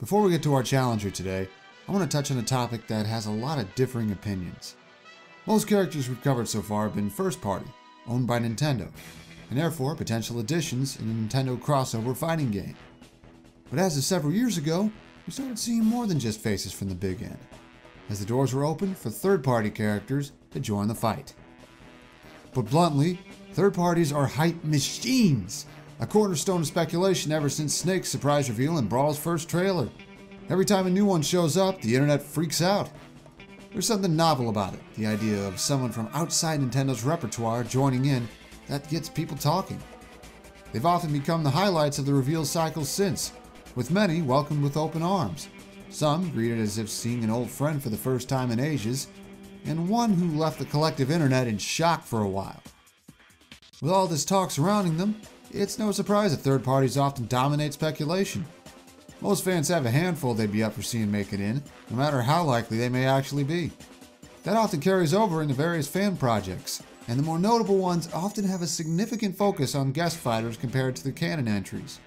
Before we get to our challenger today, I want to touch on a topic that has a lot of differing opinions. Most characters we've covered so far have been first party, owned by Nintendo, and therefore potential additions in a Nintendo crossover fighting game. But as of several years ago, we started seeing more than just faces from the big end, as the doors were opened for third-party characters to join the fight. Put bluntly, third parties are hype machines, a cornerstone of speculation ever since Snake's surprise reveal in Brawl's first trailer. Every time a new one shows up, the internet freaks out. There's something novel about it, the idea of someone from outside Nintendo's repertoire joining in, that gets people talking. They've often become the highlights of the reveal cycle since, with many welcomed with open arms, some greeted as if seeing an old friend for the first time in ages, and one who left the collective internet in shock for a while. With all this talk surrounding them, it's no surprise that third parties often dominate speculation. Most fans have a handful they'd be up for seeing make it in, no matter how likely they may actually be. That often carries over into various fan projects, and the more notable ones often have a significant focus on guest fighters compared to the canon entries.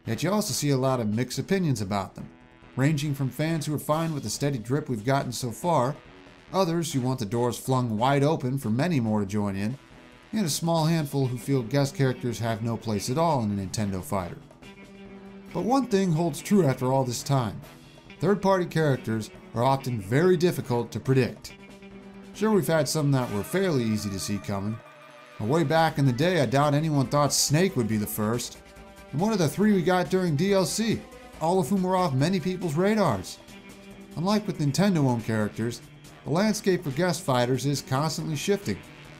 Yet you also see a lot of mixed opinions about them, ranging from fans who are fine with the steady drip we've gotten so far, others who want the doors flung wide open for many more to join in, and a small handful who feel guest characters have no place at all in a Nintendo fighter. But one thing holds true after all this time. Third-party characters are often very difficult to predict. Sure, we've had some that were fairly easy to see coming. But way back in the day, I doubt anyone thought Snake would be the first. And one of the three we got during DLC, all of whom were off many people's radars. Unlike with Nintendo-owned characters, the landscape for guest fighters is constantly shifting,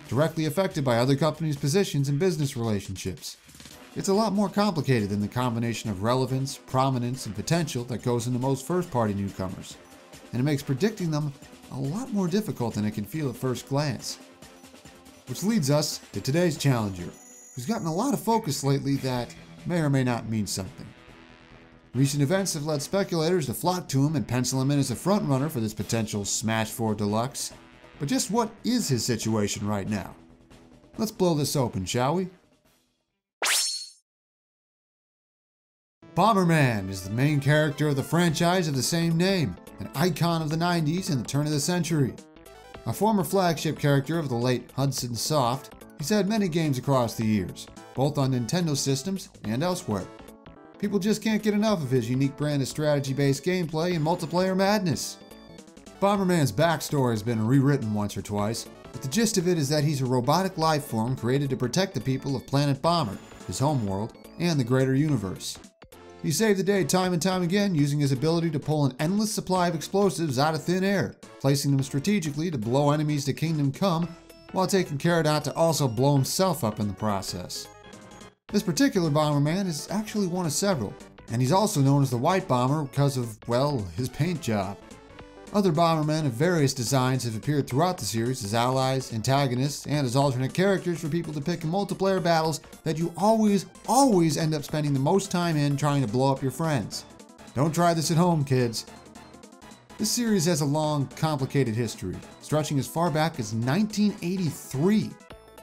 directly affected by other companies' positions and business relationships. It's a lot more complicated than the combination of relevance, prominence, and potential that goes into most first-party newcomers, and it makes predicting them a lot more difficult than it can feel at first glance. Which leads us to today's challenger, who's gotten a lot of focus lately that may or may not mean something. Recent events have led speculators to flock to him and pencil him in as a frontrunner for this potential Smash 4 Deluxe. But just what is his situation right now? Let's blow this open, shall we? Bomberman is the main character of the franchise of the same name, an icon of the 90s and the turn of the century. A former flagship character of the late Hudson Soft, he's had many games across the years, both on Nintendo systems and elsewhere. People just can't get enough of his unique brand of strategy-based gameplay and multiplayer madness. Bomberman's backstory has been rewritten once or twice, but the gist of it is that he's a robotic life form created to protect the people of Planet Bomber, his homeworld, and the greater universe. He saved the day time and time again using his ability to pull an endless supply of explosives out of thin air, placing them strategically to blow enemies to Kingdom Come, while taking care not to also blow himself up in the process. This particular Bomberman is actually one of several, and he's also known as the White Bomber because of, well, his paint job. Other Bombermen of various designs have appeared throughout the series as allies, antagonists, and as alternate characters for people to pick in multiplayer battles that you always end up spending the most time in trying to blow up your friends. Don't try this at home, kids. This series has a long, complicated history, stretching as far back as 1983,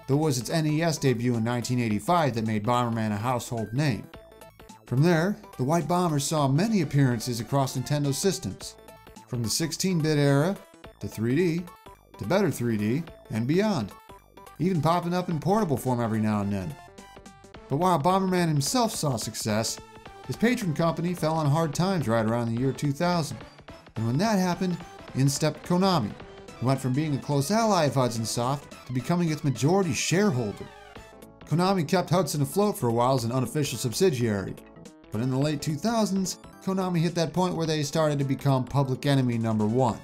though it was its NES debut in 1985 that made Bomberman a household name. From there, the White Bomber saw many appearances across Nintendo systems, from the 16-bit era, to 3D, to better 3D, and beyond, even popping up in portable form every now and then. But while Bomberman himself saw success, his patron company fell on hard times right around the year 2000, and when that happened, in stepped Konami, who went from being a close ally of Hudson Soft to becoming its majority shareholder. Konami kept Hudson afloat for a while as an unofficial subsidiary, but in the late 2000s, Konami hit that point where they started to become public enemy number one.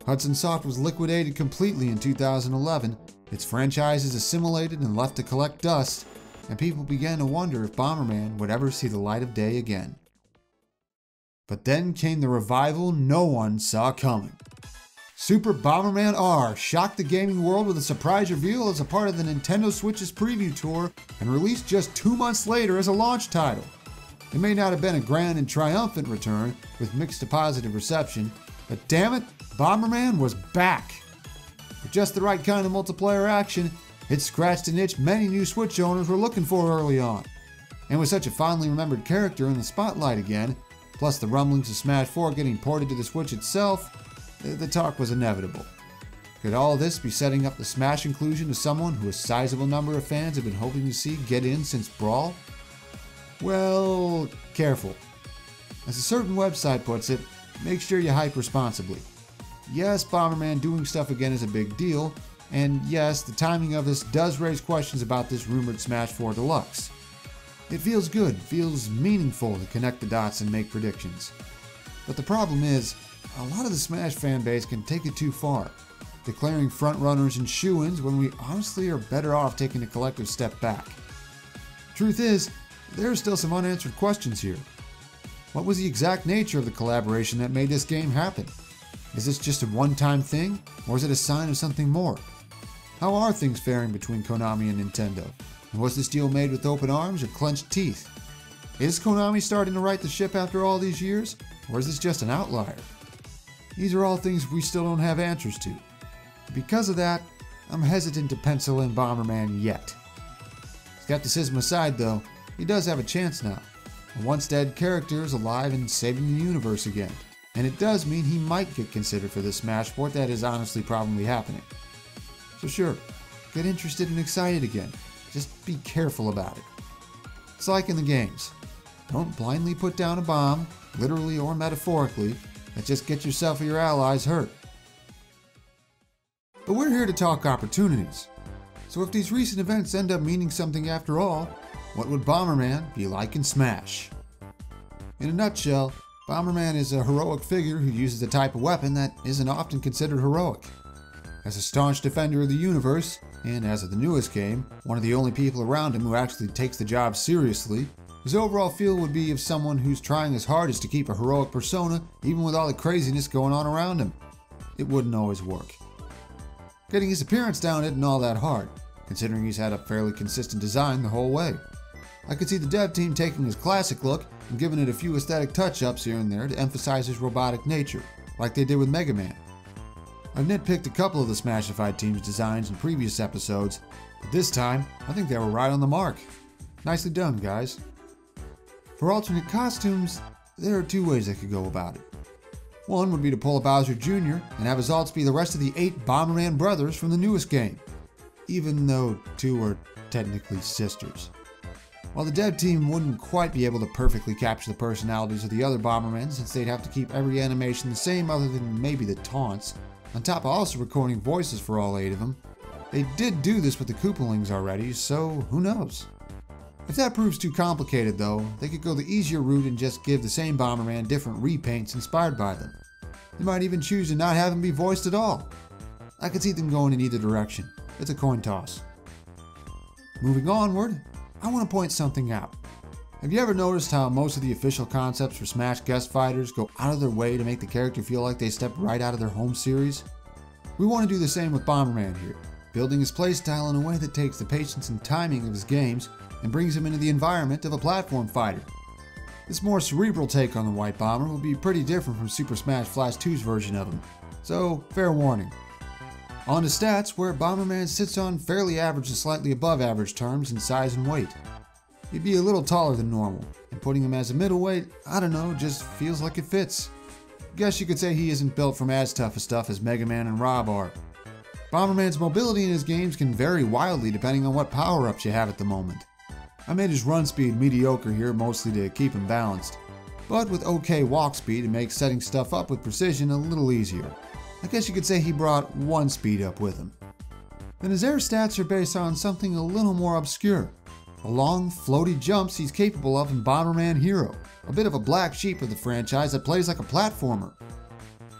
Hudson Soft was liquidated completely in 2011, its franchises assimilated and left to collect dust, and people began to wonder if Bomberman would ever see the light of day again. But then came the revival no one saw coming. Super Bomberman R shocked the gaming world with a surprise reveal as a part of the Nintendo Switch's preview tour and released just 2 months later as a launch title. It may not have been a grand and triumphant return with mixed to positive reception, but damn it, Bomberman was back. With just the right kind of multiplayer action, it scratched an itch many new Switch owners were looking for early on. And with such a fondly remembered character in the spotlight again, plus the rumblings of Smash 4 getting ported to the Switch itself, the talk was inevitable. Could all this be setting up the Smash inclusion of someone who a sizable number of fans have been hoping to see get in since Brawl? Well, careful. As a certain website puts it, make sure you hype responsibly. Yes, Bomberman doing stuff again is a big deal, and yes, the timing of this does raise questions about this rumored Smash 4 Deluxe. It feels good, feels meaningful to connect the dots and make predictions. But the problem is, a lot of the Smash fanbase can take it too far, declaring frontrunners and shoo-ins when we honestly are better off taking a collective step back. Truth is, there are still some unanswered questions here. What was the exact nature of the collaboration that made this game happen? Is this just a one-time thing, or is it a sign of something more? How are things faring between Konami and Nintendo? And was this deal made with open arms or clenched teeth? Is Konami starting to right the ship after all these years, or is this just an outlier? These are all things we still don't have answers to. Because of that, I'm hesitant to pencil in Bomberman yet. Skepticism aside though, he does have a chance now. A once dead character is alive and saving the universe again. And it does mean he might get considered for this Smash sport that is honestly probably happening. So sure, get interested and excited again. Just be careful about it. It's like in the games. Don't blindly put down a bomb, literally or metaphorically, that just gets yourself or your allies hurt. But we're here to talk opportunities. So if these recent events end up meaning something after all, what would Bomberman be like in Smash? In a nutshell, Bomberman is a heroic figure who uses a type of weapon that isn't often considered heroic. As a staunch defender of the universe, and as of the newest game, one of the only people around him who actually takes the job seriously, his overall feel would be of someone who's trying his hardest to keep a heroic persona even with all the craziness going on around him. It wouldn't always work. Getting his appearance down isn't all that hard, considering he's had a fairly consistent design the whole way. I could see the dev team taking his classic look and giving it a few aesthetic touch-ups here and there to emphasize his robotic nature, like they did with Mega Man. I've nitpicked a couple of the Smashified team's designs in previous episodes, but this time, I think they were right on the mark. Nicely done, guys. For alternate costumes, there are two ways they could go about it. One would be to pull a Bowser Jr. and have his alts be the rest of the 8 Bomberman brothers from the newest game, even though 2 are technically sisters. While the dev team wouldn't quite be able to perfectly capture the personalities of the other Bombermen since they'd have to keep every animation the same other than maybe the taunts, on top of also recording voices for all 8 of them, they did do this with the Koopalings already, so who knows? If that proves too complicated though, they could go the easier route and just give the same Bomberman different repaints inspired by them. They might even choose to not have him be voiced at all. I could see them going in either direction. It's a coin toss. Moving onward, I want to point something out. Have you ever noticed how most of the official concepts for Smash guest fighters go out of their way to make the character feel like they stepped right out of their home series? We want to do the same with Bomberman here, building his playstyle in a way that takes the patience and timing of his games and brings him into the environment of a platform fighter. This more cerebral take on the White Bomber will be pretty different from Super Smash Flash 2's version of him, so fair warning. On to stats, where Bomberman sits on fairly average to slightly above average terms in size and weight. He'd be a little taller than normal, and putting him as a middleweight, I don't know, just feels like it fits. Guess you could say he isn't built from as tough a stuff as Mega Man and Rob are. Bomberman's mobility in his games can vary wildly depending on what power-ups you have at the moment. I made his run speed mediocre here mostly to keep him balanced, but with okay walk speed it makes setting stuff up with precision a little easier. I guess you could say he brought one speed up with him. Then his air stats are based on something a little more obscure. The long, floaty jumps he's capable of in Bomberman Hero, a bit of a black sheep of the franchise that plays like a platformer.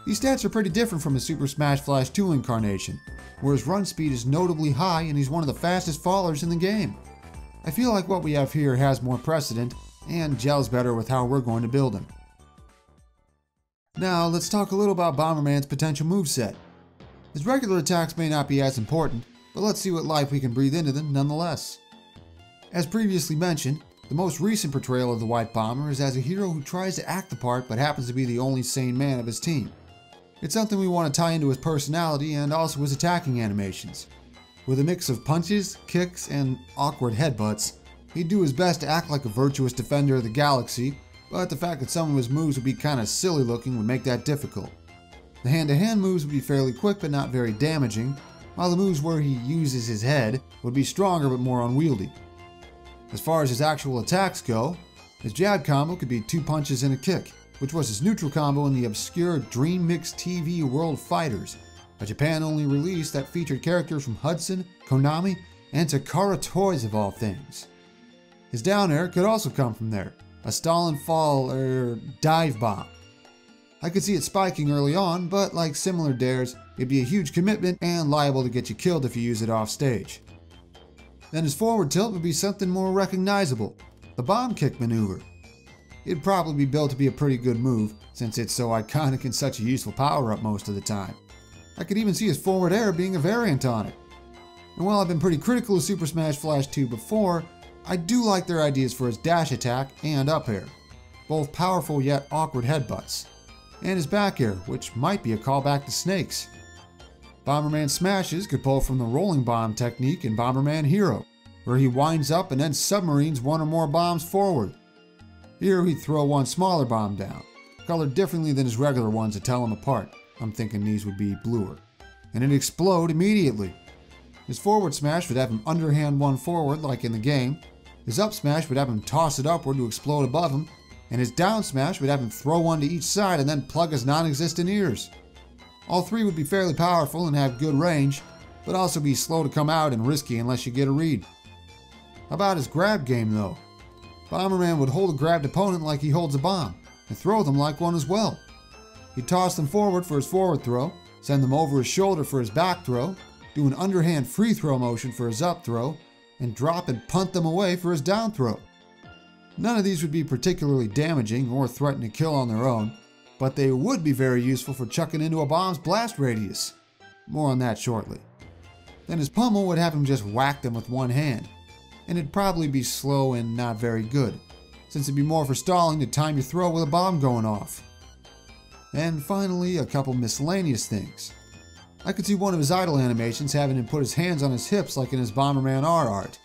These stats are pretty different from his Super Smash Flash 2 incarnation, where his run speed is notably high and he's one of the fastest fallers in the game. I feel like what we have here has more precedent and gels better with how we're going to build him. Now let's talk a little about Bomberman's potential moveset. His regular attacks may not be as important, but let's see what life we can breathe into them nonetheless. As previously mentioned, the most recent portrayal of the White Bomber is as a hero who tries to act the part but happens to be the only sane man of his team. It's something we want to tie into his personality and also his attacking animations. With a mix of punches, kicks, and awkward headbutts, he'd do his best to act like a virtuous defender of the galaxy, but the fact that some of his moves would be kinda silly looking would make that difficult. The hand-to-hand moves would be fairly quick but not very damaging, while the moves where he uses his head would be stronger but more unwieldy. As far as his actual attacks go, his jab combo could be 2 punches and a kick, which was his neutral combo in the obscure Dream Mix TV World Fighters, a Japan-only release that featured characters from Hudson, Konami, and Takara Toys of all things. His down air could also come from there, a Stalin fall dive bomb. I could see it spiking early on, but like similar dares, it'd be a huge commitment and liable to get you killed if you use it off stage. Then his forward tilt would be something more recognizable, the bomb kick maneuver. It'd probably be built to be a pretty good move, since it's so iconic and such a useful power-up most of the time. I could even see his forward air being a variant on it. And while I've been pretty critical of Super Smash Flash 2 before, I do like their ideas for his dash attack and up air, both powerful yet awkward headbutts, and his back air, which might be a callback to Snake's. Bomberman smashes could pull from the rolling bomb technique in Bomberman Hero, where he winds up and then submarines one or more bombs forward. Here he'd throw one smaller bomb down, colored differently than his regular ones to tell them apart. I'm thinking these would be bluer. And it'd explode immediately. His forward smash would have him underhand one forward like in the game, his up smash would have him toss it upward to explode above him, and his down smash would have him throw one to each side and then plug his non-existent ears. All three would be fairly powerful and have good range, but also be slow to come out and risky unless you get a read. How about his grab game though? Bomberman would hold a grabbed opponent like he holds a bomb, and throw them like one as well. He'd toss them forward for his forward throw, send them over his shoulder for his back throw, do an underhand free throw motion for his up throw, and drop and punt them away for his down throw. None of these would be particularly damaging or threaten to kill on their own, but they would be very useful for chucking into a bomb's blast radius. More on that shortly. Then his pummel would have him just whack them with one hand, and it'd probably be slow and not very good, since it'd be more for stalling to time your throw with a bomb going off. And finally, a couple miscellaneous things. I could see one of his idle animations having him put his hands on his hips like in his Bomberman R art,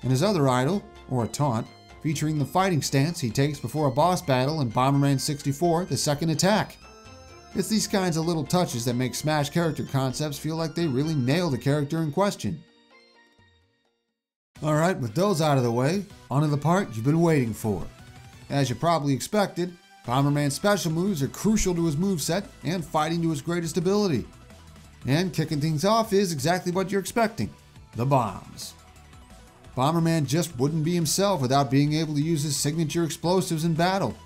and his other idle, or a taunt, featuring the fighting stance he takes before a boss battle in Bomberman 64, The Second Attack. It's these kinds of little touches that make Smash character concepts feel like they really nail the character in question. Alright, with those out of the way, onto the part you've been waiting for. As you probably expected, Bomberman's special moves are crucial to his moveset and fighting to his greatest ability. And kicking things off is exactly what you're expecting, the bombs. Bomberman just wouldn't be himself without being able to use his signature explosives in battle.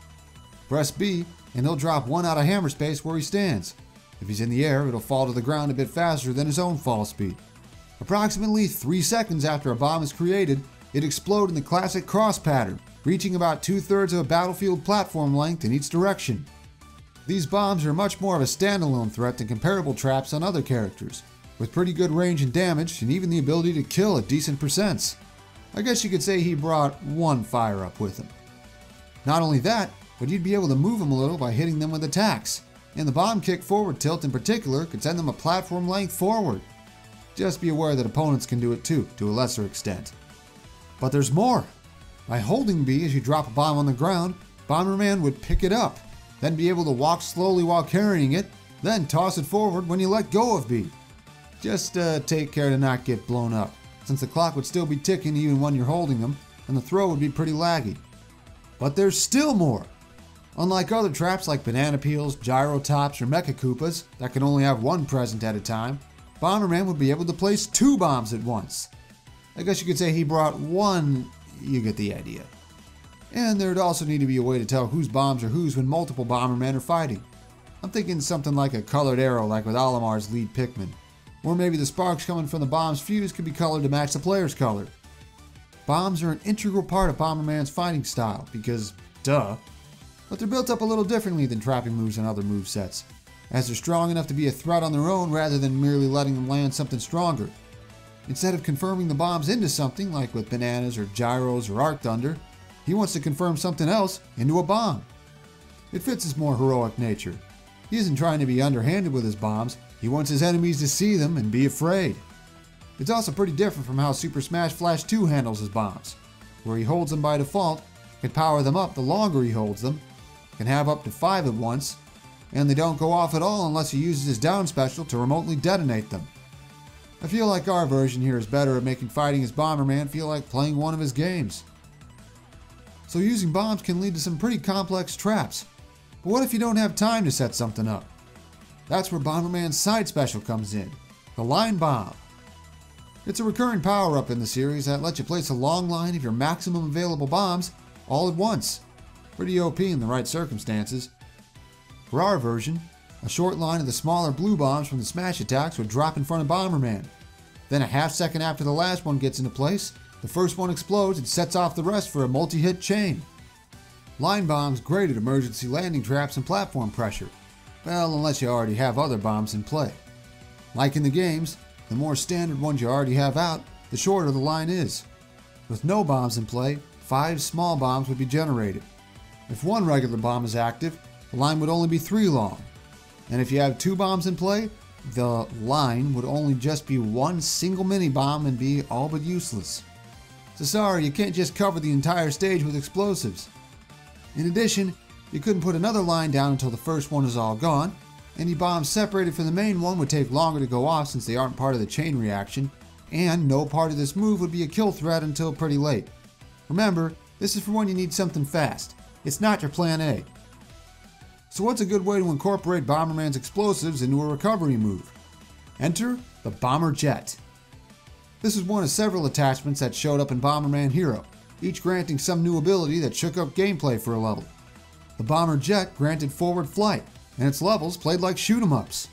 Press B and he'll drop one out of hammer space where he stands. If he's in the air, it'll fall to the ground a bit faster than his own fall speed. Approximately 3 seconds after a bomb is created, it explodes in the classic cross pattern, reaching about 2/3 of a battlefield platform length in each direction. These bombs are much more of a standalone threat than comparable traps on other characters, with pretty good range and damage and even the ability to kill at decent percents. I guess you could say he brought one fire-up with him. Not only that, but you'd be able to move them a little by hitting them with attacks, and the bomb kick forward tilt in particular could send them a platform length forward. Just be aware that opponents can do it too, to a lesser extent. But there's more. By holding B as you drop a bomb on the ground, Bomberman would pick it up, then be able to walk slowly while carrying it, then toss it forward when you let go of B. Just take care to not get blown up, since the clock would still be ticking even when you're holding them, and the throw would be pretty laggy. But there's still more. Unlike other traps like banana peels, gyro tops, or mecha Koopas that can only have one present at a time, Bomberman would be able to place 2 bombs at once. I guess you could say he brought one, you get the idea. And there'd also need to be a way to tell whose bombs are whose when multiple Bombermen are fighting. I'm thinking something like a colored arrow like with Olimar's lead Pikmin. Or maybe the sparks coming from the bomb's fuse could be colored to match the player's color. Bombs are an integral part of Bomberman's fighting style because, duh. But they're built up a little differently than trapping moves and other movesets, as they're strong enough to be a threat on their own rather than merely letting them land something stronger. Instead of confirming the bombs into something, like with bananas or gyros or arc thunder, he wants to confirm something else into a bomb. It fits his more heroic nature. He isn't trying to be underhanded with his bombs, he wants his enemies to see them and be afraid. It's also pretty different from how Super Smash Flash 2 handles his bombs, where he holds them by default, can power them up the longer he holds them, can have up to 5 at once, and they don't go off at all unless he uses his down special to remotely detonate them. I feel like our version here is better at making fighting as Bomberman feel like playing one of his games. So using bombs can lead to some pretty complex traps. But what if you don't have time to set something up? That's where Bomberman's side special comes in, the line bomb. It's a recurring power-up in the series that lets you place a long line of your maximum available bombs all at once. Pretty OP in the right circumstances. For our version, a short line of the smaller blue bombs from the smash attacks would drop in front of Bomberman. Then a half second after the last one gets into place, the first one explodes and sets off the rest for a multi-hit chain. Line bombs great at emergency landing traps and platform pressure. Well, unless you already have other bombs in play. Like in the games, the more standard ones you already have out, the shorter the line is. With no bombs in play, 5 small bombs would be generated. If one regular bomb is active, the line would only be 3 long. And if you have 2 bombs in play, the line would only just be 1 single mini bomb and be all but useless. So sorry, you can't just cover the entire stage with explosives. In addition, you couldn't put another line down until the first one is all gone. Any bombs separated from the main one would take longer to go off since they aren't part of the chain reaction, and no part of this move would be a kill threat until pretty late. Remember, this is for when you need something fast. It's not your plan A. So what's a good way to incorporate Bomberman's explosives into a recovery move? Enter the Bomber Jet. This is one of several attachments that showed up in Bomberman Hero, each granting some new ability that shook up gameplay for a level. The Bomber Jet granted forward flight, and its levels played like shoot-'em-ups.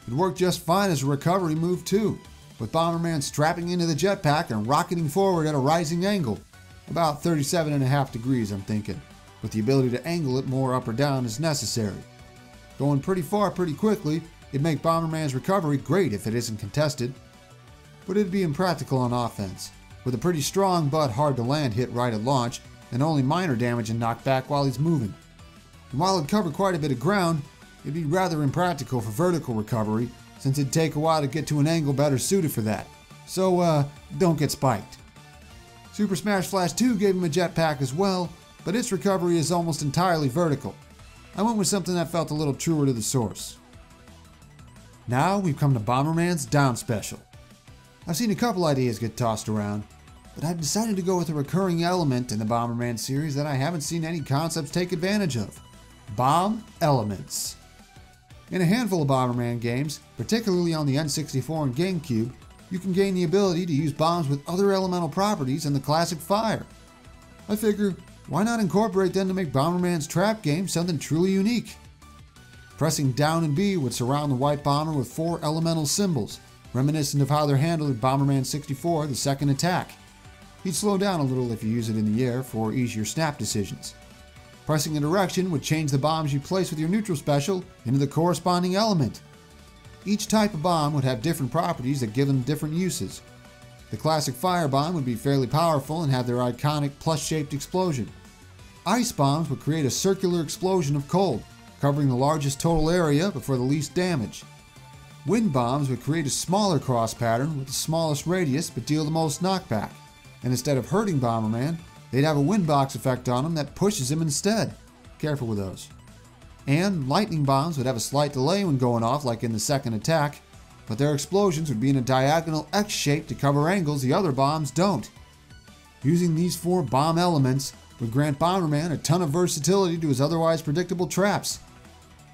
It worked just fine as a recovery move too, with Bomberman strapping into the jetpack and rocketing forward at a rising angle, about 37.5 degrees I'm thinking, with the ability to angle it more up or down as necessary. Going pretty far pretty quickly, it'd make Bomberman's recovery great if it isn't contested, but it'd be impractical on offense, with a pretty strong but hard to land hit right at launch and only minor damage and knockback while he's moving. And while it'd cover quite a bit of ground, it'd be rather impractical for vertical recovery since it'd take a while to get to an angle better suited for that. So don't get spiked. Super Smash Flash 2 gave him a jetpack as well, but its recovery is almost entirely vertical. I went with something that felt a little truer to the source. Now we've come to Bomberman's down special. I've seen a couple ideas get tossed around, but I've decided to go with a recurring element in the Bomberman series that I haven't seen any concepts take advantage of. Bomb elements. In a handful of Bomberman games, particularly on the N64 and GameCube, you can gain the ability to use bombs with other elemental properties in the classic fire. I figure, why not incorporate them to make Bomberman's trap game something truly unique? Pressing down and B would surround the white bomber with 4 elemental symbols, reminiscent of how they're handled in Bomberman 64, the second attack. He'd slow down a little if you use it in the air for easier snap decisions. Pressing a direction would change the bombs you place with your neutral special into the corresponding element. Each type of bomb would have different properties that give them different uses. The classic fire bomb would be fairly powerful and have their iconic plus-shaped explosion. Ice bombs would create a circular explosion of cold, covering the largest total area but for the least damage. Wind bombs would create a smaller cross pattern with the smallest radius but deal the most knockback. And instead of hurting Bomberman, they'd have a wind box effect on him that pushes him instead. Careful with those. And lightning bombs would have a slight delay when going off like in the second attack, but their explosions would be in a diagonal X shape to cover angles the other bombs don't. Using these 4 bomb elements would grant Bomberman a ton of versatility to his otherwise predictable traps.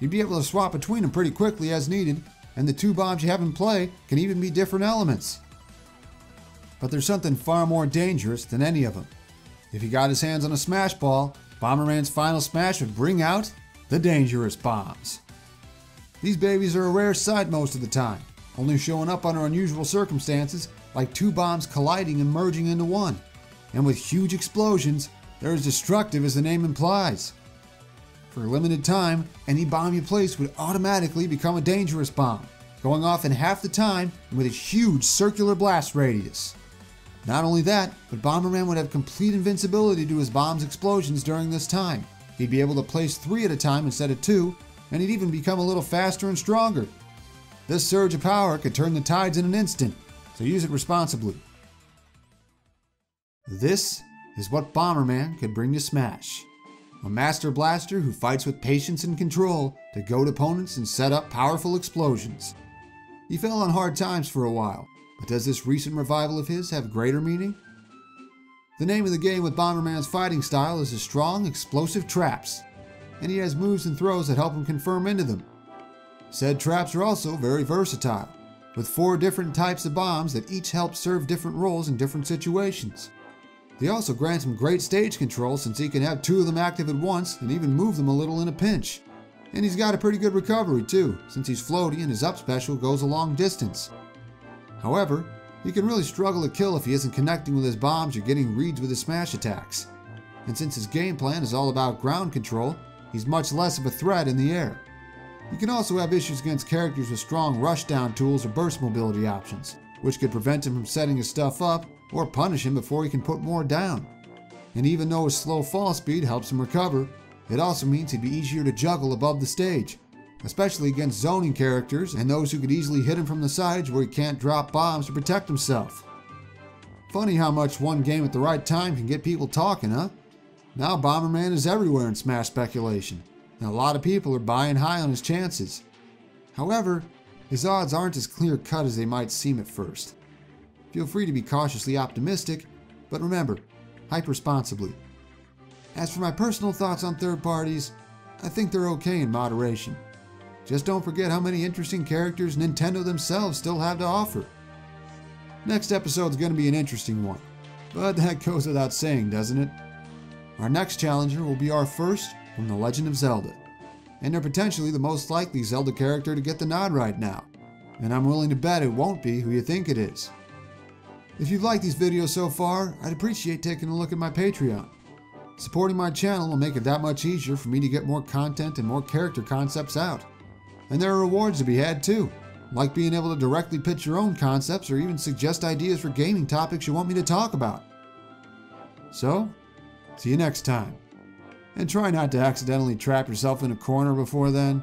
You'd be able to swap between them pretty quickly as needed, and the 2 bombs you have in play can even be different elements. But there's something far more dangerous than any of them. If he got his hands on a smash ball, Bomberman's final smash would bring out the dangerous bombs. These babies are a rare sight most of the time, only showing up under unusual circumstances like 2 bombs colliding and merging into one. And with huge explosions, they're as destructive as the name implies. For a limited time, any bomb you place would automatically become a dangerous bomb, going off in half the time and with a huge circular blast radius. Not only that, but Bomberman would have complete invincibility to his bomb's explosions during this time. He'd be able to place 3 at a time instead of 2, and he'd even become a little faster and stronger. This surge of power could turn the tides in an instant, so use it responsibly. This is what Bomberman could bring to Smash. a master blaster who fights with patience and control to goad opponents and set up powerful explosions. He fell on hard times for a while, but does this recent revival of his have greater meaning? The name of the game with Bomberman's fighting style is his strong, explosive traps, and he has moves and throws that help him confirm into them. Said traps are also very versatile, with 4 different types of bombs that each help serve different roles in different situations. They also grant him great stage control since he can have 2 of them active at once and even move them a little in a pinch. And he's got a pretty good recovery too, since he's floaty and his up special goes a long distance. However, he can really struggle to kill if he isn't connecting with his bombs or getting reads with his smash attacks. And since his game plan is all about ground control, he's much less of a threat in the air. You can also have issues against characters with strong rushdown tools or burst mobility options, which could prevent him from setting his stuff up or punish him before he can put more down. And even though his slow fall speed helps him recover, it also means he'd be easier to juggle above the stage, especially against zoning characters and those who could easily hit him from the sides where he can't drop bombs to protect himself. Funny how much one game at the right time can get people talking, huh? Now Bomberman is everywhere in Smash speculation, and a lot of people are buying high on his chances. However, his odds aren't as clear-cut as they might seem at first. Feel free to be cautiously optimistic, but remember, hype responsibly. As for my personal thoughts on third parties, I think they're okay in moderation. Just don't forget how many interesting characters Nintendo themselves still have to offer. Next episode's going to be an interesting one, but that goes without saying, doesn't it? Our next challenger will be our first from The Legend of Zelda, and they're potentially the most likely Zelda character to get the nod right now, and I'm willing to bet it won't be who you think it is. If you've liked these videos so far, I'd appreciate taking a look at my Patreon. Supporting my channel will make it that much easier for me to get more content and more character concepts out. And there are rewards to be had too, like being able to directly pitch your own concepts or even suggest ideas for gaming topics you want me to talk about. So, see you next time. And try not to accidentally trap yourself in a corner before then.